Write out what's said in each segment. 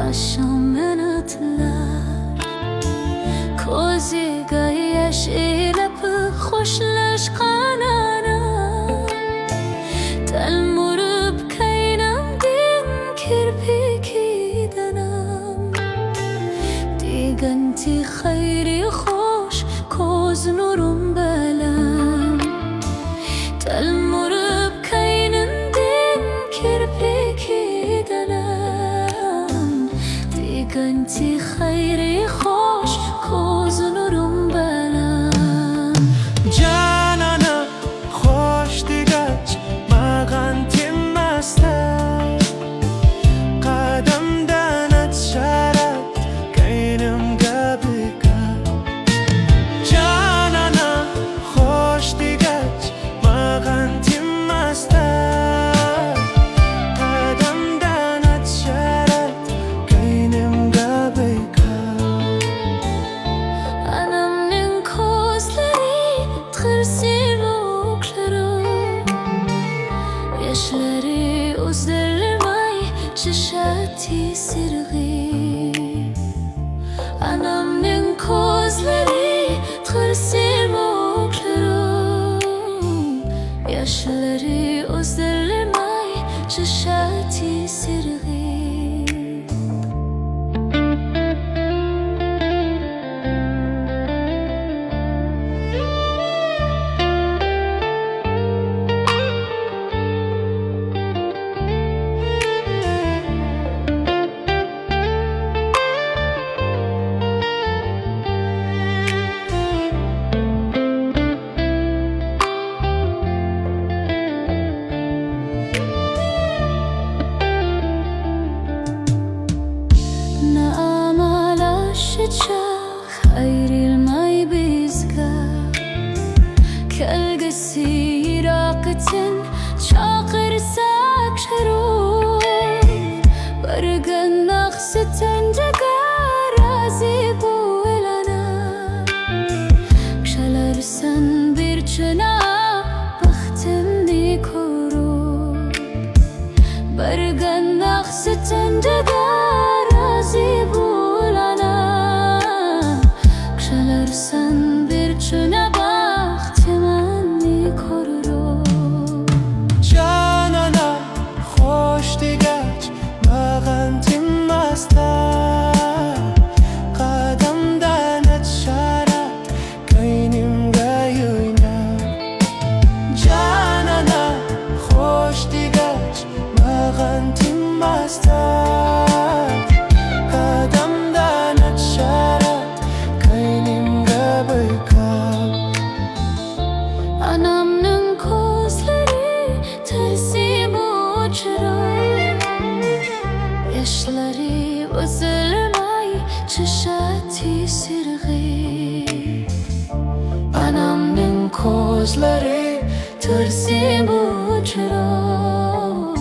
aşamanatlar koziga yeşilip hoşlaş kanana telmurup kaynam din kirpiki danam diganti khayri hoş koz nurum balam telmurup kaynam din kirpiki danam diganti khayri hoş koz nurum balam janana hoş digach magan timmasta qadamdan atsharat kaynim gabika janana hoş digach magan timmasta qadamdan atsharat kaynim gabika anamning ko'zlari tirsil o'qlari yoshlari o'zdirmay chishati sirg'i anamning ko'zlari tirsil o'qlari yoshlari o'zdirmay chishati sirg'i Ayrılmay bizga kelgisi yiraqtin chaqirsak sharuf bargan naqsitan jaga razi bo'lana kshalarsan bir chana baxtimni ko'rib bargan naqsitan jaga razi bo'lana sen bir çöne baxtimni ko'rib janana hoş digach magan timmasta qadamdan atsharat kaynimga yo'ynab janana hoş digach magan timmasta qadamdan atsharat kaynimga baykab anamning ko'zlari tirsim o'chirib yoshlari o'zilmay chishati sirg'i anamning ko'zlari tirsim o'chirib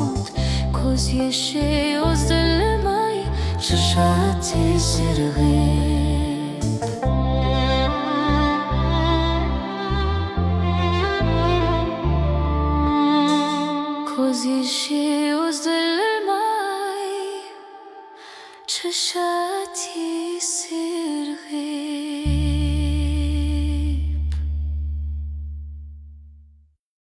ko'z yoshi o'zilmay chishati sirg'i ko'z yoshi o'zilmay chishati sirg'i